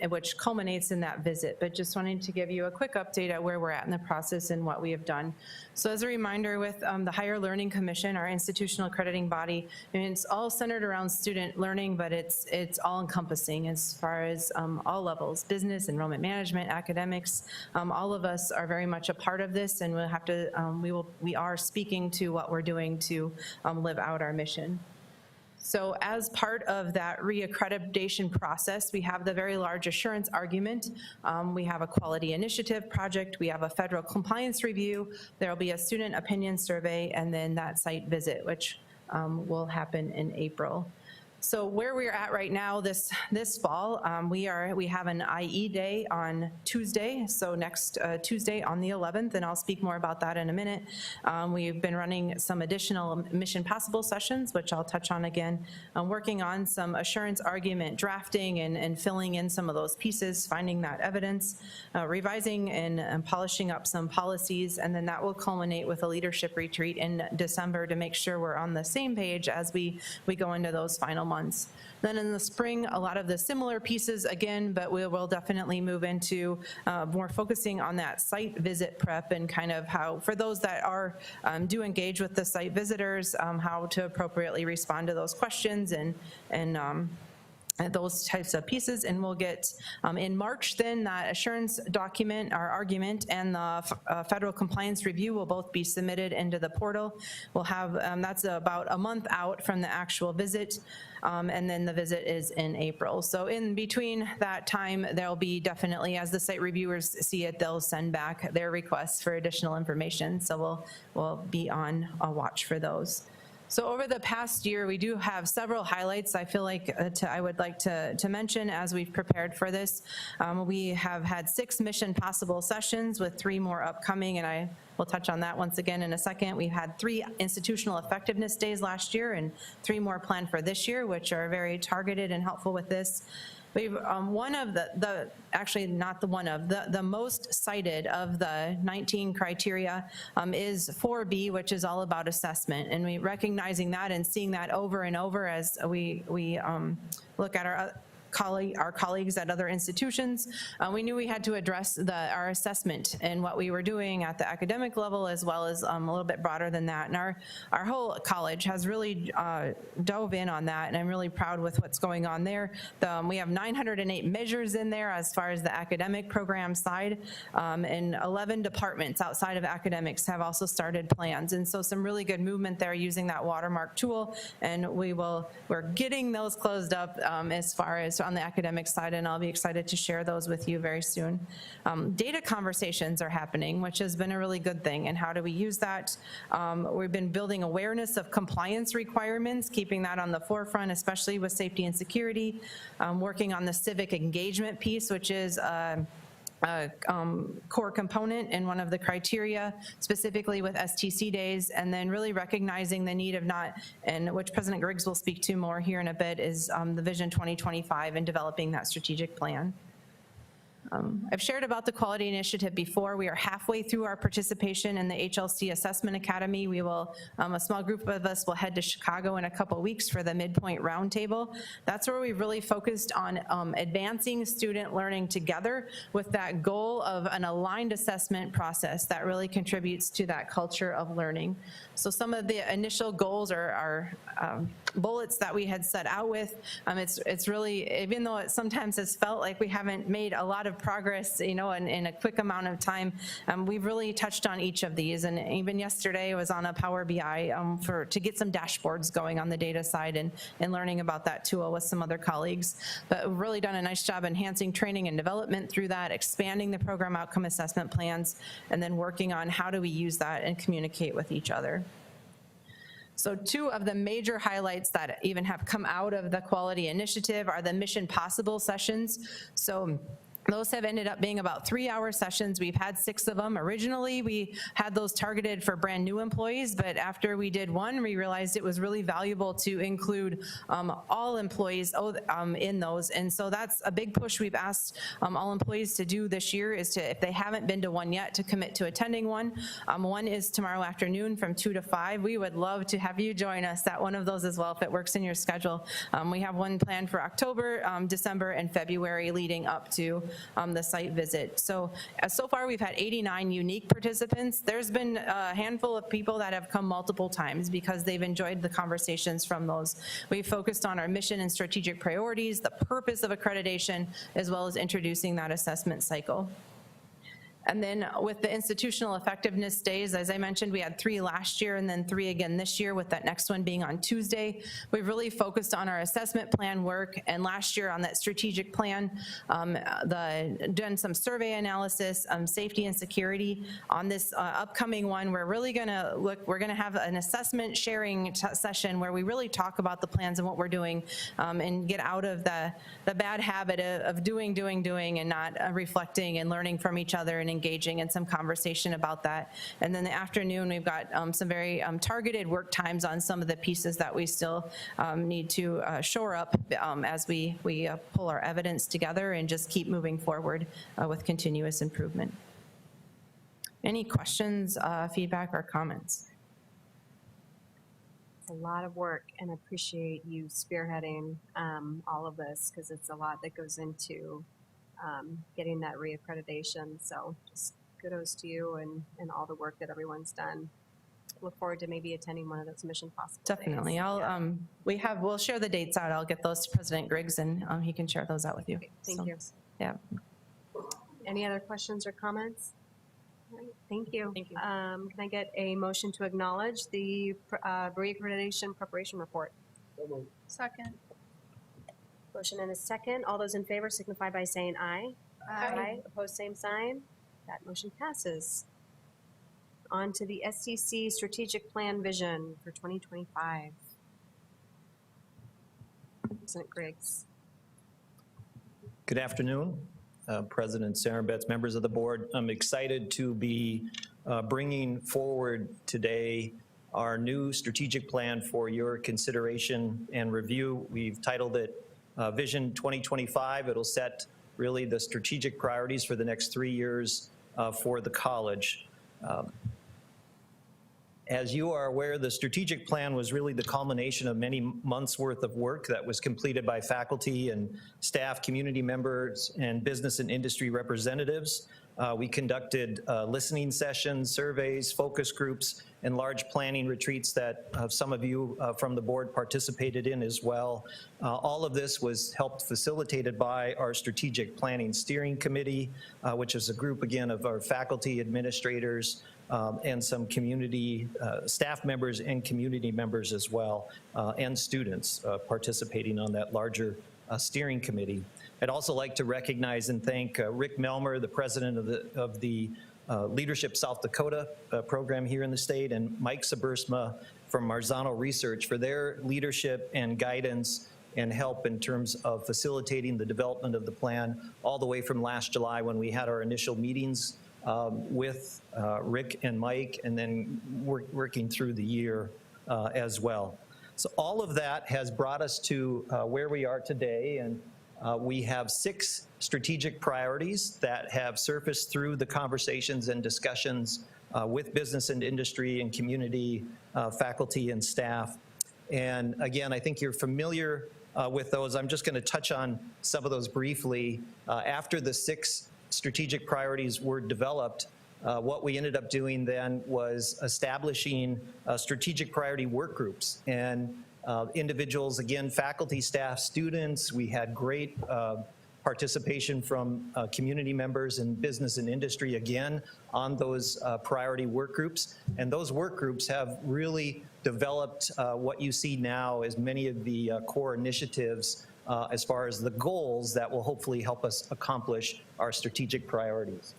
which culminates in that visit. But just wanting to give you a quick update at where we're at in the process and what we have done. So as a reminder, with the Higher Learning Commission, our institutional accrediting body, and it's all centered around student learning, but it's all encompassing as far as all levels, business, enrollment management, academics. All of us are very much a part of this, and we'll have to we are speaking to what we're doing to live out our mission. So as part of that reaccreditation process, we have the very large assurance argument. We have a quality initiative project. We have a federal compliance review. There will be a student opinion survey, and then that site visit, which will happen in April. So where we're at right now this fall, we have an IE day on Tuesday, so next Tuesday on the 11th, and I'll speak more about that in a minute. We've been running some additional Mission Possible sessions, which I'll touch on again. I'm working on some assurance argument drafting and filling in some of those pieces, finding that evidence, revising and polishing up some policies, and then that will culminate with a leadership retreat in December to make sure we're on the same page as we go into those final months. Then in the spring, a lot of the similar pieces again, but we will definitely move into more focusing on that site visit prep and kind of how, for those that are do engage with the site visitors, how to appropriately respond to those questions and those types of pieces. And we'll get in March then that assurance document, our argument, and the federal compliance review will both be submitted into the portal. We'll have, that's about a month out from the actual visit, and then the visit is in April. So in between that time, there'll be definitely, as the site reviewers see it, they'll send back their requests for additional information. So we'll be on a watch for those. So over the past year, we do have several highlights I feel like I would like to mention as we've prepared for this. We have had 6 Mission Possible sessions with 3 more upcoming, and I will touch on that once again in a second. We've had 3 institutional effectiveness days last year and 3 more planned for this year, which are very targeted and helpful with this. We've one of actually not the one of, the most cited of the 19 criteria is 4B, which is all about assessment. And we recognizing that and seeing that over and over as we look at our colleagues at other institutions, we knew we had to address our assessment and what we were doing at the academic level, as well as a little bit broader than that. And our whole college has really dove in on that, and I'm really proud with what's going on there. We have 908 measures in there as far as the academic program side, and 11 departments outside of academics have also started plans. And so some really good movement there using that watermark tool, and we're getting those closed up as far as on the academic side, and I'll be excited to share those with you very soon. Data conversations are happening, which has been a really good thing. And how do we use that? We've been building awareness of compliance requirements, keeping that on the forefront, especially with safety and security, working on the civic engagement piece, which is core component in one of the criteria, specifically with STC days, and then really recognizing the need of and which President Griggs will speak to more here in a bit, is the Vision 2025 and developing that strategic plan. I've shared about the quality initiative before. We are halfway through our participation in the HLC Assessment Academy. We will, a small group of us will head to Chicago in a couple weeks for the Midpoint Roundtable. That's where we've really focused on advancing student learning together with that goal of an aligned assessment process that really contributes to that culture of learning. So some of the initial goals are bullets that we had set out with. It's really, even though it sometimes has felt like we haven't made a lot of progress, in a quick amount of time, we've really touched on each of these. And even yesterday I was on a Power BI to get some dashboards going on the data side and learning about that tool with some other colleagues. But we've really done a nice job enhancing training and development through that, expanding the program outcome assessment plans, and then working on how do we use that and communicate with each other. So 2 of the major highlights that even have come out of the quality initiative are the Mission Possible sessions. So those have ended up being about 3-hour sessions. We've had 6 of them. Originally, we had those targeted for brand new employees, but after we did one, we realized it was really valuable to include all employees in those. And so that's a big push we've asked all employees to do this year, is to, if they haven't been to one yet, to commit to attending one. One is tomorrow afternoon from 2 to 5. We would love to have you join us at one of those as well if it works in your schedule. We have one planned for October, December, and February leading up to the site visit. So far we've had 89 unique participants. There's been a handful of people that have come multiple times because they've enjoyed the conversations from those. We've focused on our mission and strategic priorities, the purpose of accreditation, as well as introducing that assessment cycle. And then with the institutional effectiveness days, as I mentioned, we had 3 last year and then 3 again this year, with that next one being on Tuesday. We've really focused on our assessment plan work, and last year on that strategic plan, done some survey analysis, safety and security. On this upcoming one, we're really gonna we're gonna have an assessment sharing session where we really talk about the plans and what we're doing, and get out of the bad habit of doing and not reflecting and learning from each other and engaging in some conversation about that. And then the afternoon, we've got some very targeted work times on some of the pieces that we still need to shore up as we pull our evidence together and just keep moving forward with continuous improvement. Any questions, feedback, or comments? It's a lot of work, and I appreciate you spearheading all of this, because it's a lot that goes into getting that reaccreditation. So just kudos to you and all the work that everyone's done. Look forward to maybe attending one of those Mission Possible Definitely. days. We'll share the dates out. I'll get those to President Griggs, and he can share those out with you. Okay, thank So, you. Yeah. Any other questions or comments? All right, thank you. Thank you. Can I get a motion to acknowledge the reaccreditation preparation report? Second. Motion and a second. All those in favor signify by saying aye. Aye. Opposed, same sign. That motion passes. On to the STC Strategic Plan Vision for 2025. President Griggs. Good afternoon, President Serembetz, members of the board. I'm excited to be bringing forward today our new strategic plan for your consideration and review. We've titled it Vision 2025. It'll set really the strategic priorities for the next 3 years for the college. As you are aware, the strategic plan was really the culmination of many months' worth of work that was completed by faculty and staff, community members, and business and industry representatives. We conducted listening sessions, surveys, focus groups, and large planning retreats that some of you from the board participated in as well. All of this was helped facilitated by our Strategic Planning Steering Committee, which is a group, again, of our faculty, administrators, and some community staff members and community members as well, and students participating on that larger steering committee. I'd also like to recognize and thank Rick Melmer, the president of the Leadership South Dakota program here in the state, and Mike Sabersma from Marzano Research for their leadership and guidance and help in terms of facilitating the development of the plan all the way from last July when we had our initial meetings with Rick and Mike, and then working through the year as well. So all of that has brought us to where we are today, and we have 6 strategic priorities that have surfaced through the conversations and discussions with business and industry and community, faculty and staff. And again, I think you're familiar with those. I'm just going to touch on some of those briefly. After the 6 strategic priorities were developed, what we ended up doing then was establishing strategic priority work groups, and individuals, again, faculty, staff, students. We had great participation from community members and business and industry, again, on those priority work groups. And those work groups have really developed what you see now as many of the core initiatives as far as the goals that will hopefully help us accomplish our strategic priorities.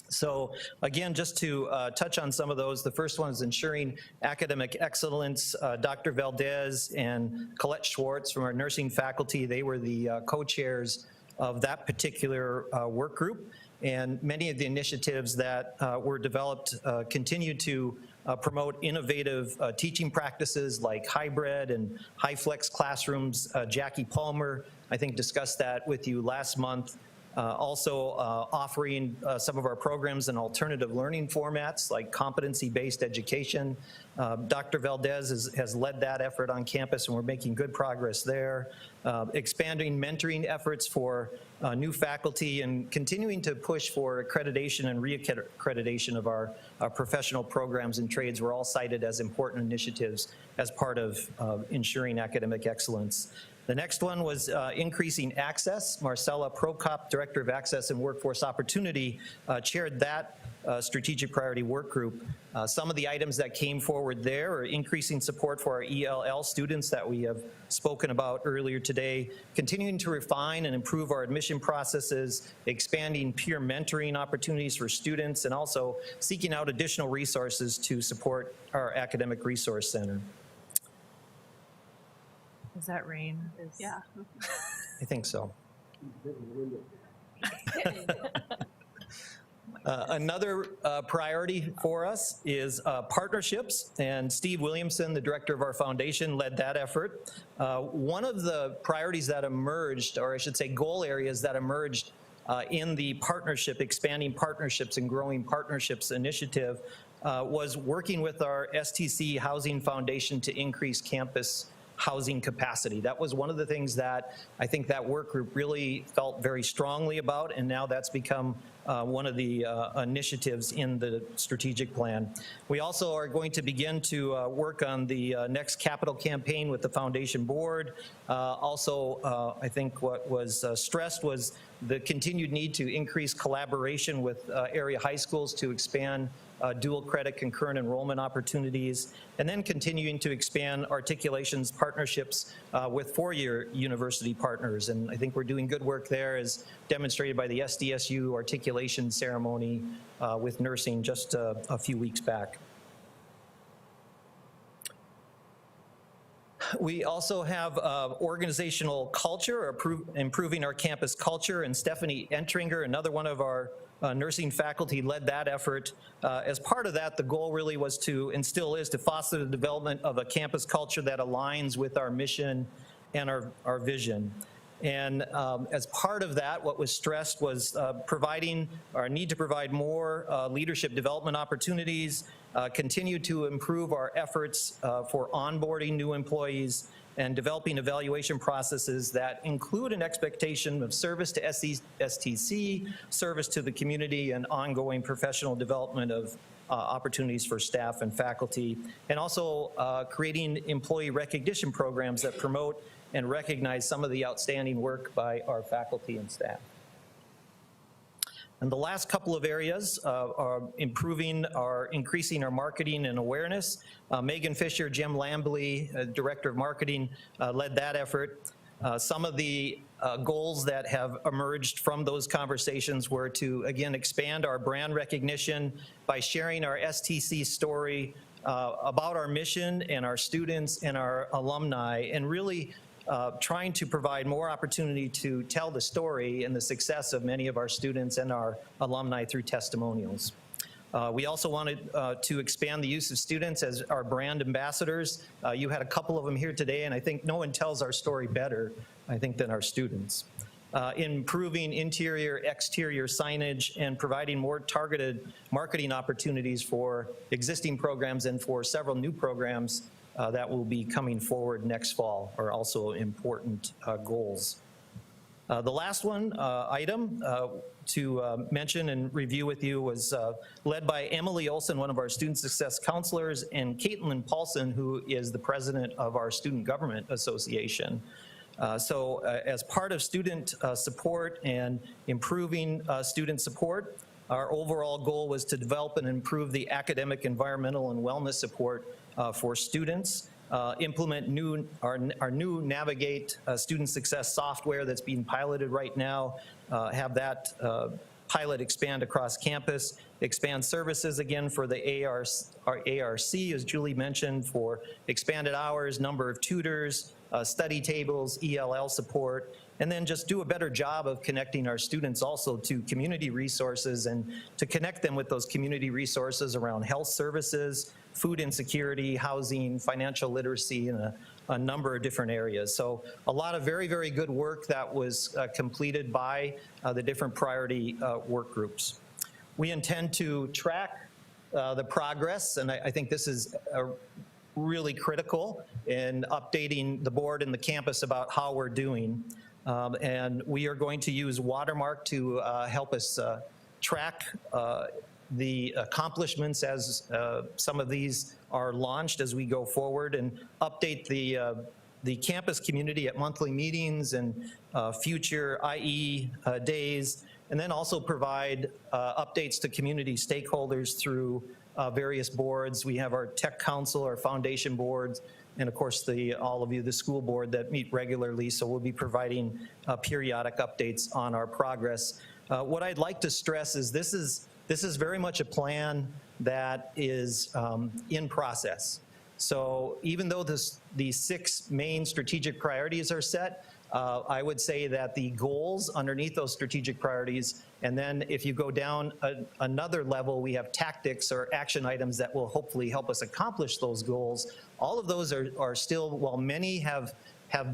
So again, just to touch on some of those, the first one is ensuring academic excellence. Dr. Valdez and Colette Schwartz from our nursing faculty, they were the co-chairs of that particular work group. And many of the initiatives that were developed continue to promote innovative teaching practices like hybrid and high-flex classrooms. Jackie Palmer, I think, discussed that with you last month. Also offering some of our programs in alternative learning formats like competency-based education. Dr. Valdez has led that effort on campus, and we're making good progress there. Expanding mentoring efforts for new faculty, and continuing to push for accreditation and reaccreditation of our professional programs and trades were all cited as important initiatives as part of ensuring academic excellence. The next one was increasing access. Marcella Prokop, Director of Access and Workforce Opportunity, chaired that strategic priority work group. Some of the items that came forward there are increasing support for our ELL students that we have spoken about earlier today, continuing to refine and improve our admission processes, expanding peer mentoring opportunities for students, and also seeking out additional resources to support our Academic Resource Center. Is that rain? Yeah. I think so. Another priority for us is partnerships, and Steve Williamson, the director of our foundation, led that effort. One of the priorities that emerged, or I should say goal areas that emerged in the partnership, expanding partnerships and growing partnerships initiative was working with our STC Housing Foundation to increase campus housing capacity. That was one of the things that I think that work group really felt very strongly about, and now that's become one of the initiatives in the strategic plan. We also are going to begin to work on the next capital campaign with the foundation board. I think what was stressed was the continued need to increase collaboration with area high schools to expand dual credit concurrent enrollment opportunities, and then continuing to expand articulations partnerships with four-year university partners. And I think we're doing good work there, as demonstrated by the SDSU articulation ceremony with nursing just a few weeks back. We also have organizational culture, improving our campus culture, and Stephanie Entringer, another one of our nursing faculty, led that effort. As part of that, the goal really was to, and still is, to foster the development of a campus culture that aligns with our mission and our vision. And as part of that, what was stressed was providing our need to provide more leadership development opportunities, continue to improve our efforts for onboarding new employees, and developing evaluation processes that include an expectation of service to STC, service to the community, and ongoing professional development of opportunities for staff and faculty, and also creating employee recognition programs that promote and recognize some of the outstanding work by our faculty and staff. And the last couple of areas are increasing our marketing and awareness. Megan Fisher, Jim Lambley, Director of Marketing, led that effort. Some of the goals that have emerged from those conversations were to, again, expand our brand recognition by sharing our STC story about our mission and our students and our alumni, and really trying to provide more opportunity to tell the story and the success of many of our students and our alumni through testimonials. We also wanted to expand the use of students as our brand ambassadors. You had a couple of them here today, and I think no one tells our story better, I think, than our students. Improving interior, exterior signage, and providing more targeted marketing opportunities for existing programs and for several new programs that will be coming forward next fall are also important goals. The last item to mention and review with you was led by Emily Olson, one of our student success counselors, and Caitlin Paulson, who is the president of our Student Government Association. As part of student support and improving student support, our overall goal was to develop and improve the academic, environmental, and wellness support for students, implement our new Navigate student success software that's being piloted right now, have that pilot expand across campus, expand services again for the ARC, as Julie mentioned, for expanded hours, number of tutors, study tables, ELL support, and then just do a better job of connecting our students also to community resources, and to connect them with those community resources around health services, food insecurity, housing, financial literacy, and a number of different areas. So a lot of very, very good work that was completed by the different priority work groups. We intend to track the progress, and I think this is really critical in updating the board and the campus about how we're doing. And we are going to use Watermark to help us track the accomplishments as some of these are launched as we go forward, and update the campus community at monthly meetings and future IE days, and then also provide updates to community stakeholders through various boards. We have our tech council, our foundation boards, and of course all of you, the school board, that meet regularly. So we'll be providing periodic updates on our progress. What I'd like to stress is this is very much a plan that is in process. So even though the 6 main strategic priorities are set, I would say that the goals underneath those strategic priorities, and then if you go down another level, we have tactics or action items that will hopefully help us accomplish those goals. All of those are still, while many have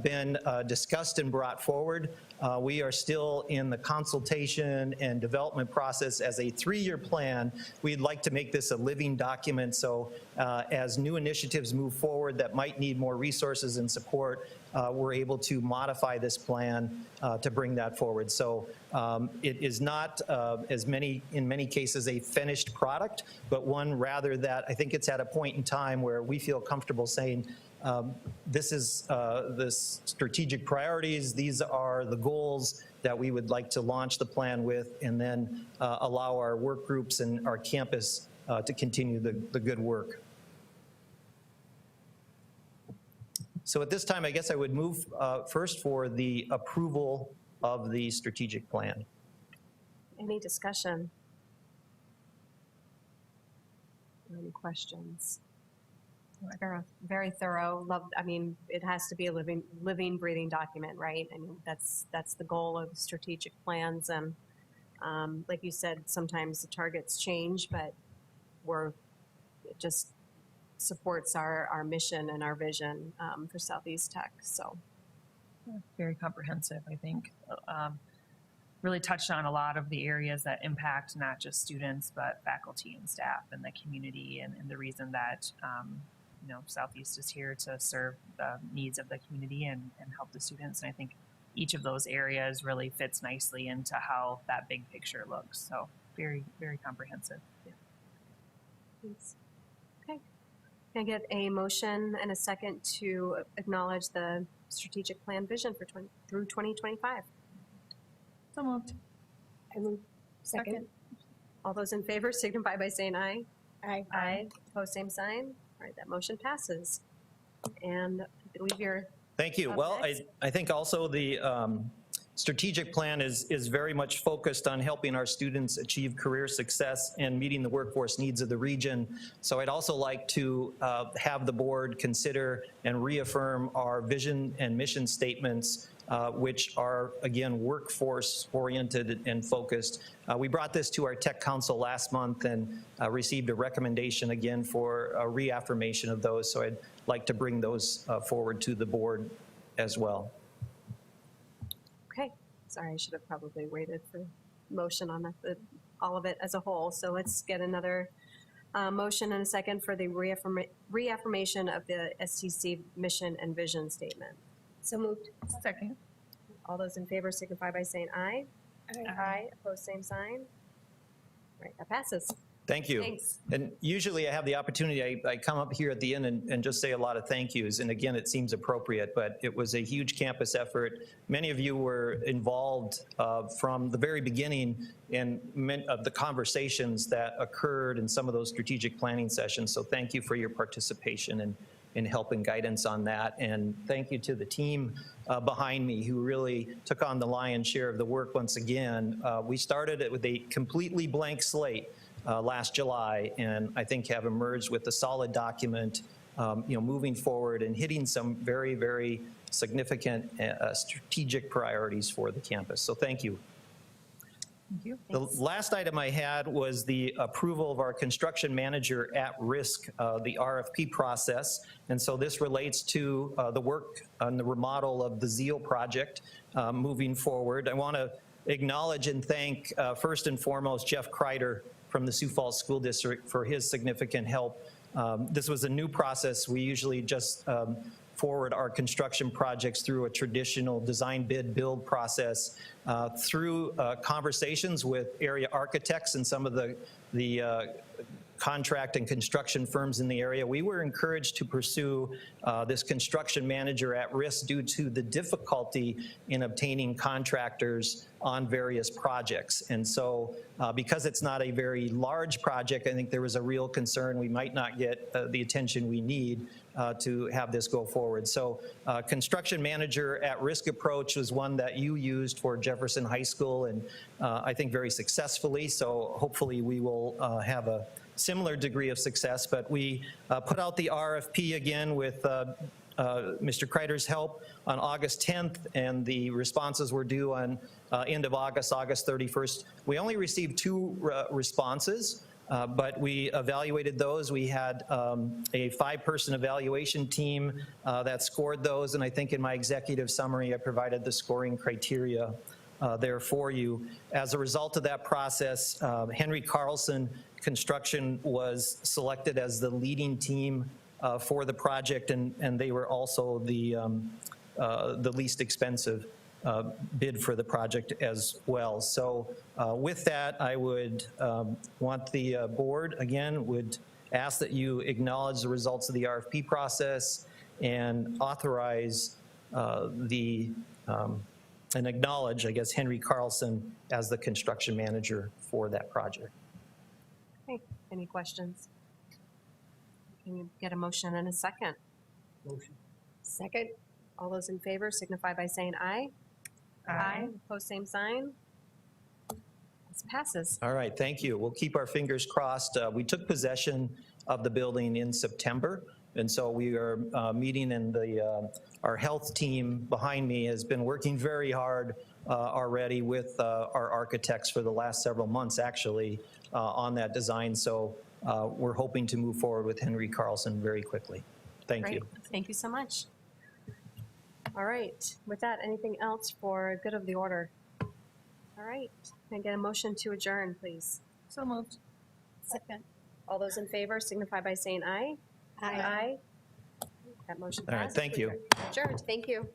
been discussed and brought forward, we are still in the consultation and development process as a 3-year plan. We'd like to make this a living document, so as new initiatives move forward that might need more resources and support, we're able to modify this plan to bring that forward. So it is not, in many cases, a finished product, but one rather that I think it's at a point in time where we feel comfortable saying, this is the strategic priorities, these are the goals that we would like to launch the plan with, and then allow our work groups and our campus to continue the good work. So at this time, I guess I would move first for the approval of the strategic plan. Any discussion? Any questions? Very thorough. I mean, it has to be a living, breathing document, right? I mean, that's the goal of strategic plans. And like you said, sometimes the targets change, but it just supports our mission and our vision for Southeast Tech. So very comprehensive, I think. Really touched on a lot of the areas that impact not just students, but faculty and staff and the community, and the reason that Southeast is here to serve the needs of the community and help the students. And I think each of those areas really fits nicely into how that big picture looks. So very, very comprehensive. Yeah. Thanks. Okay. Can I get a motion and a second to acknowledge the strategic plan vision for through 2025? So moved. I move. Second. All those in favor signify by saying aye. Aye. Aye. Opposed, same sign. All right, that motion passes. And I believe you're Thank you. up Well, next. I think also the strategic plan is very much focused on helping our students achieve career success and meeting the workforce needs of the region. So I'd also like to have the board consider and reaffirm our vision and mission statements, which are, again, workforce-oriented and focused. We brought this to our tech council last month and received a recommendation again for a reaffirmation of those. So I'd like to bring those forward to the board as well. Okay. Sorry, I should have probably waited for motion on all of it as a whole. So let's get another motion and a second for the reaffirmation of the STC mission and vision statement. So moved. Second. All those in favor signify by saying aye. Aye. Aye. Opposed, same sign. All right, that passes. Thank you. Thanks. And usually I have the opportunity, I come up here at the end and just say a lot of thank yous. And again, it seems appropriate, but it was a huge campus effort. Many of you were involved from the very beginning in the conversations that occurred in some of those strategic planning sessions. So thank you for your participation and in help and guidance on that. And thank you to the team behind me who really took on the lion's share of the work once again. We started it with a completely blank slate last July, and I think have emerged with a solid document, moving forward and hitting some very, very significant strategic priorities for the campus. So thank you. Thank you. The last item I had was the approval of our construction manager at risk, the RFP process. And so this relates to the work on the remodel of the Zeal project moving forward. I want to acknowledge and thank first and foremost Jeff Kreider from the Sioux Falls School District for his significant help. This was a new process. We usually just forward our construction projects through a traditional design bid build process. Through conversations with area architects and some of the contract and construction firms in the area, we were encouraged to pursue this construction manager at risk due to the difficulty in obtaining contractors on various projects. And so because it's not a very large project, I think there was a real concern we might not get the attention we need to have this go forward. So construction manager at risk approach was one that you used for Jefferson High School, and I think very successfully. So hopefully we will have a similar degree of success. But we put out the RFP again with Mr. Kreider's help on August 10th, and the responses were due on end of August, August 31st. We only received 2 responses. But we evaluated those. We had a 5-person evaluation team that scored those, and I think in my executive summary I provided the scoring criteria there for you. As a result of that process, Henry Carlson Construction was selected as the leading team for the project, and they were also the least expensive bid for the project as well. So with that, I would want the board, again, would ask that you acknowledge the results of the RFP process and authorize and acknowledge, I guess, Henry Carlson as the construction manager for that project. Okay, any questions? Can you get a motion and a second? Motion. Second. All those in favor signify by saying aye. Aye. Opposed, same sign. This passes. All right, thank you. We'll keep our fingers crossed. We took possession of the building in September, and so we are meeting, and our health team behind me has been working very hard already with our architects for the last several months, actually, on that design. So we're hoping to move forward with Henry Carlson very quickly. Thank Great. you. Thank you so much. All right, with that, anything else for good of the order? All right, can I get a motion to adjourn, please? So moved. Second. All those in favor signify by saying aye. Aye. That motion All right, passes. thank you. Adjourned, thank you.